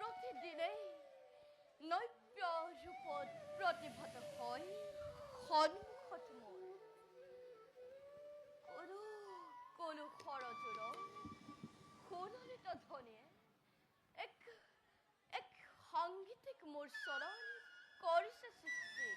প্ৰতিদিনেই নব্য ৰূপত প্ৰতিভাত হয় সন্মুখত মোৰ কোনো খৰচৰ সুললিত ধ্বনিয়ে এক সাংগীতিক মোৰ স্বৰণ কৰিছে সৃষ্টি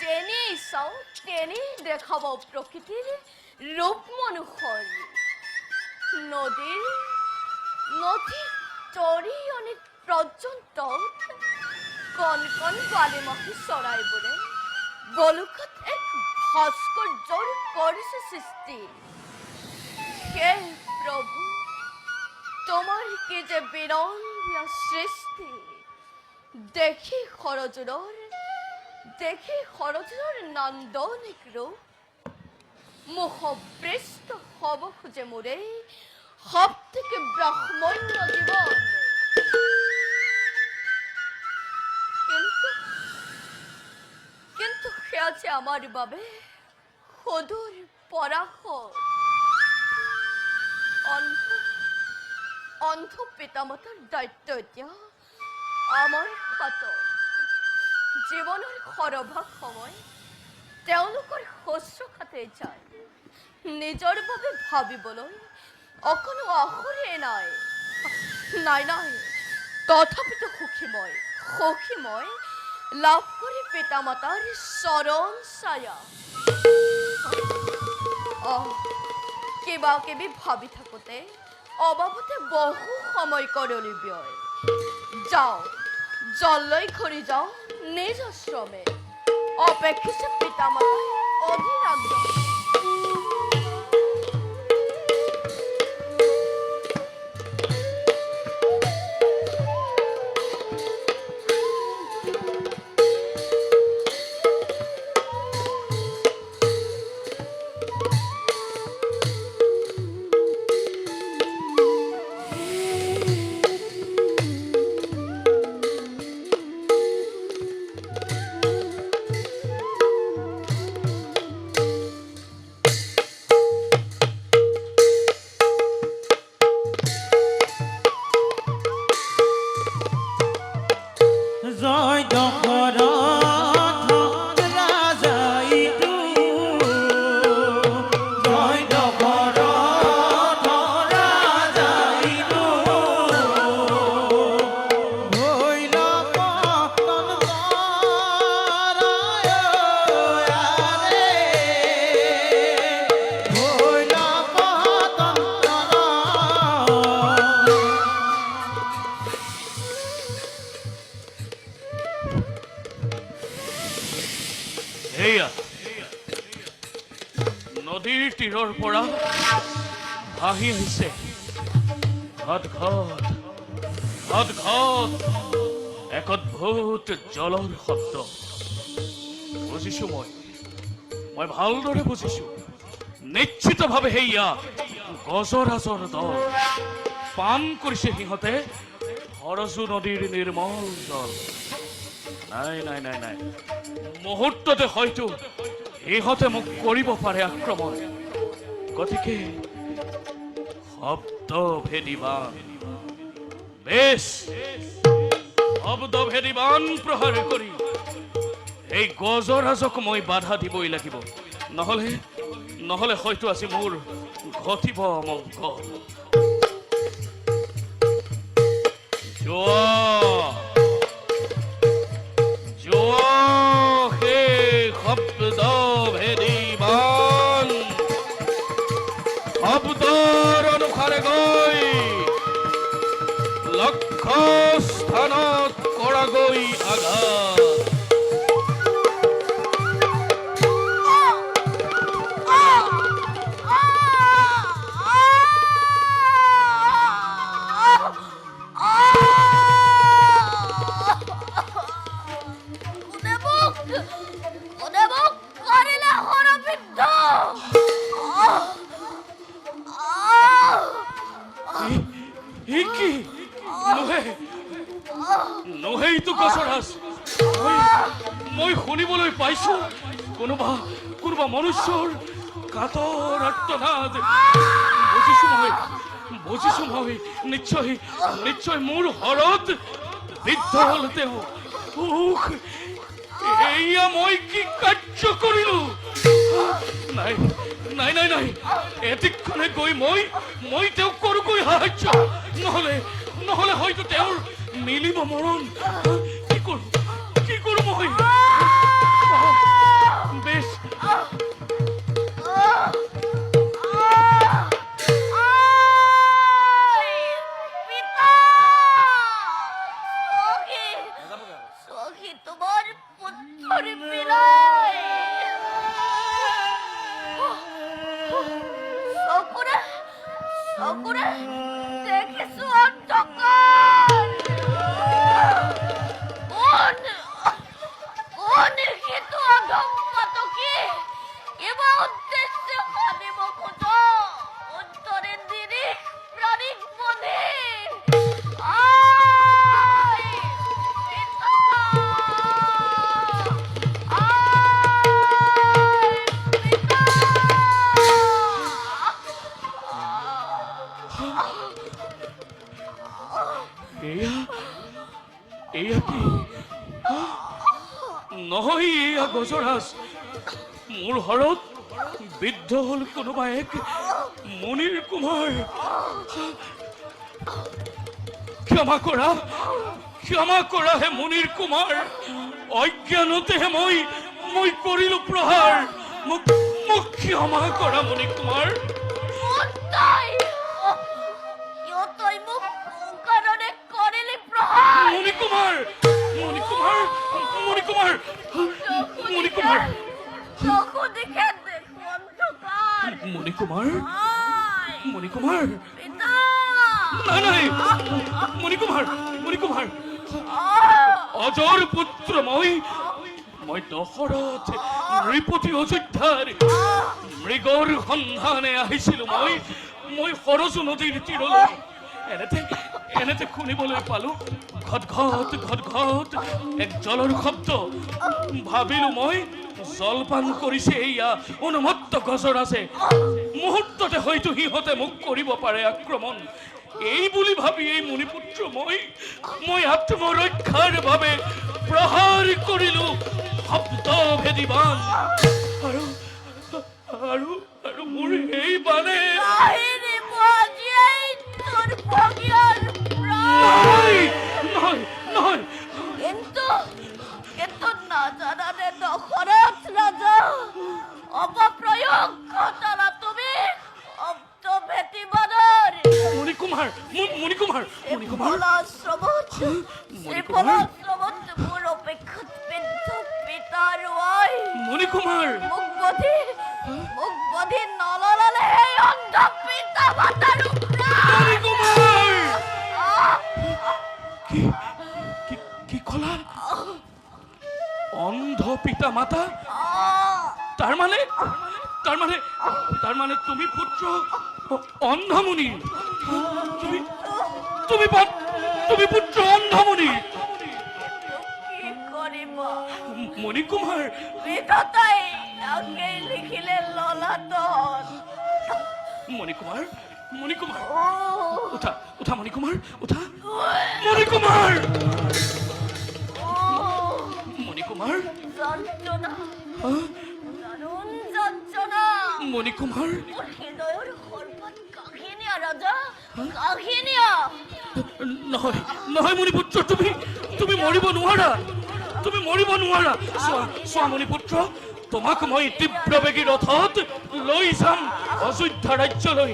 যেনি চাওঁ তেনি দেখাব প্ৰকৃতিৰ ৰূপ মনোহৰ নদী তৰিয়নি পৰ্যন্ত কণ কণ বালিমাহী চৰাইবোৰে বলুকত এক ভাস্কৰ্যৰ কৰিছে সৃষ্টি হে প্ৰভু তোমাৰ কি যে বিৰঙীয়া সৃষ্টি দেখি সৰজুৰৰ নান্দনিক ৰূপ মুখপৃষ্ট হব খোজে মোৰে সবথেকে ব্ৰহ্মণ্য জীৱন কিন্তু সেয়া যে আমাৰ বাবে সদূৰ পৰাশৰ অন্ধ পিতামাতাৰ দায়িত্ব এতিয়া আমাৰ হাতত জীৱনৰ সৰভাগ সময় তেওঁলোকৰ শুশ্ৰূষাতে যায় নিজৰ বাবে ভাবিবলৈ অকণো আখৰে নাই তথাপিতো সুখী মই লাভ কৰি পিতামাতাৰ চৰণ ছায়া কিবা কিবি ভাবি থাকোঁতে অবাবতে বহু সময় কৰলি ব্যয় যাওঁ জললৈ ঘূৰি যাওঁ নিজ আশ্ৰমে অপেক্ষিছে পিতামাতাই অধীৰ আগ্ৰহে নদীৰ তীৰৰ পৰা ভাহি আহিছে ঘট এক অদ্ভুত জলৰ শব্দ বুজিছো মই ভালদৰে বুজিছো নিশ্চিতভাৱে সেয়া গজৰাজৰ দল পান কৰিছে সিহঁতে সৰজু নদীৰ নিৰ্মল জল নাই মুহূৰ্ততে হয়তো ইহঁতে মোক কৰিব পাৰে আক্ৰমণ গতিকে শব্দভেদী বাণ প্ৰহাৰ কৰি এই গজৰাজক মই বাধা দিবই লাগিব নহলে হয়তো আজি মোৰ ঘটিব অমংগল শব্দৰ অনুসাৰে গৈ লক্ষ্য স্থানত কৰাগৈ আঘাত কি নহয়তো গছৰাজ। মই শুনিবলৈ পাইছো কোনোবা মনুষ্যৰ কাতৰ আৰ্তনাদ। বুজিছো মই নিশ্চয় মোৰ হৰত বৃদ্ধ হ'ল তেওঁ। এয়া মই কি কাৰ্য কৰিলো? নাই, এদিকখনে গৈ মই তেওঁক কৰোগৈ সাহায্য। নহলে হয়তো তেওঁৰ মিলিব মৰণ। কি কৰো মই? বেশ, তোমার পুত্র বিলাই সকরে দেখেছো অন্ধকার। কোন কিন্তু অধম্পাতকে এবার উদ্দেশ্যে ভাবিব খোঁজ অন্তরের দিনে প্রাণিক বনে। এয়া কি? নহয়, এয়া গজৰাজ। মোৰ হৰত বৃদ্ধ হ'ল কোনোবা এক মুনিৰ কুমাৰ। ক্ষমা কৰা হে মুনিৰ কুমাৰ। অজ্ঞানতেহে মই কৰিলো প্ৰহাৰ। মোক ক্ষমা কৰা মুনি কুমাৰ। মণিকুমাৰ অজৰ পুত্ৰ মই দশৰথ নৃপতি অযোধ্যাৰ মৃগৰ সন্ধানে আহিছিলো। মই সৰজু নদীৰ তীৰলৈ এনেতে শুনিবলৈ পালো ঘট ঘট এক জলৰ শব্দ। ভাবিলো মই জলপান কৰিছে এয়া উন্মত্ত গজৰাজে। মুহূৰ্ততে হয়তো সিহঁতে মোক কৰিব পাৰে আক্ৰমণ। এই বুলি ভাবি এই মুনিপুত্ৰ মই আত্মৰক্ষাৰ বাবে প্ৰহাৰ কৰিলো শব্দভেদী বাণ। আৰু মোৰ এই বাণে নহয় কিন্তু না জানানে দশৰথ ৰাজা অপপ্ৰয়োগ ঘটালা তুমি শব্দভেদী বাণৰ। মণিকুমাৰ মোৰ অপেক্ষাত বৃদ্ধ পিতাৰ ৱাই মণিকুমাৰ মোক বধি নললালে সেই অন্ধ পিতা মাতাৰ কি কলা? অন্ধ পিতা মাতা? তাৰ মানে তুমি পুত্ৰ অন্ধমুনি? তুমি পুত্ৰ অন্ধমুনি? কি কৰিব মণিকুমাৰ? বিধাতাই আগেই লিখিলে ললাটত। মণিকুমাৰ Oh. উঠা মণিকুমাৰ, উঠা মণিকুমাৰ। মণিকুমাৰ যন্ত্ৰণা, দাৰুণ যন্ত্ৰণা। মণিকুমাৰ মোৰ হৃদয়ৰ সৰ্বত কাহিনীয়া ৰাজা, কাহিনীয়া। নহয় মণিপুত্ৰ, তুমি মৰিব নোৱাৰা। চোৱা মণিপুত্ৰ, তোমাক মই তীব্ৰবেগী ৰথত লৈ যাম অযোধ্যা ৰাজ্যলৈ।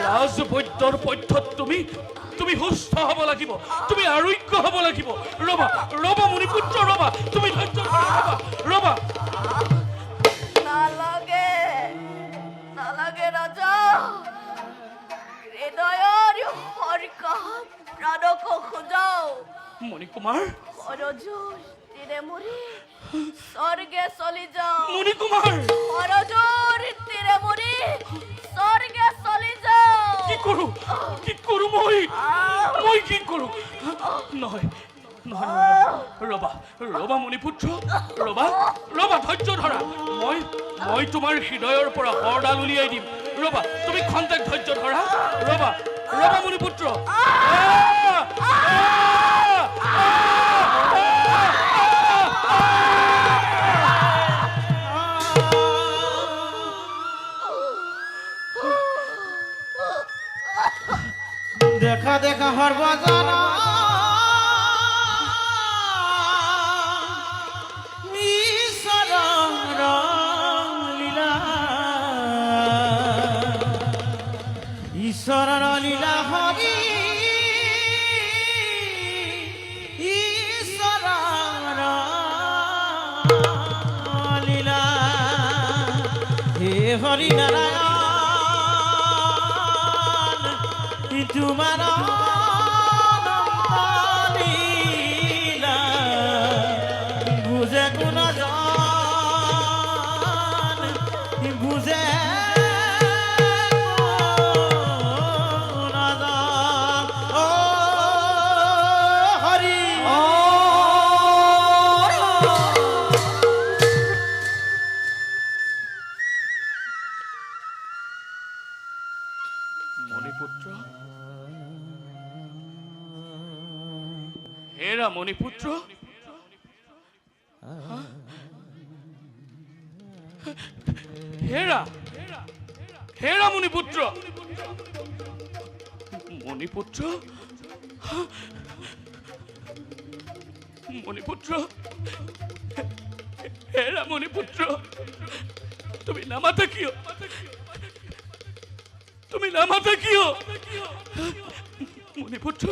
ৰাজবৈদ্যৰ পথ্যত তুমি সুস্থ হ'ব লাগিব, তুমি আৰোগ্য হ'ব লাগিব। ৰবা মণিপুত্ৰ, ৰবা, তুমি ধৈৰ্য ৰবা। নালাগে ৰাজা, হৃদয়ৰ হৰিকা প্ৰাণক খোজাও। মণিকুমাৰ সৰজুৰ তীৰে মৰি স্বৰ্গে চলি যাও। মণিকুমাৰ সৰজুৰ তীৰে মৰি স্বৰ্গে চলি যাও। কি কৰো মই কি কৰো নহয় নহয় ৰবা ৰবা মণিপুত্ৰ ৰবা ৰবা ধৈৰ্য ধৰা মই তোমাৰ হৃদয়ৰ পৰা হৰডাল উলিয়াই দিম ৰবা তুমি খন্তেক ধৈৰ্য ধৰা ৰবা ৰবা মণিপুত্ৰ দেখা দেখা সৰ্বজন ঈশ্বৰেৰ লীলা হৰি ঈশ্বৰেৰ লীলা হে হৰি নাৰায়ণ তোমাৰ লীলা বুঝে কোন জন বুঝে মণিপুত্ৰ হেৰা মণিপুত্ৰ হেৰা হেৰা মণিপুত্ৰ মণিপুত্ৰ মণিপুত্ৰ হেৰা মণিপুত্ৰ তুমি নামাতা কিয় তুমি নামাতা কিয় মণিপুত্ৰ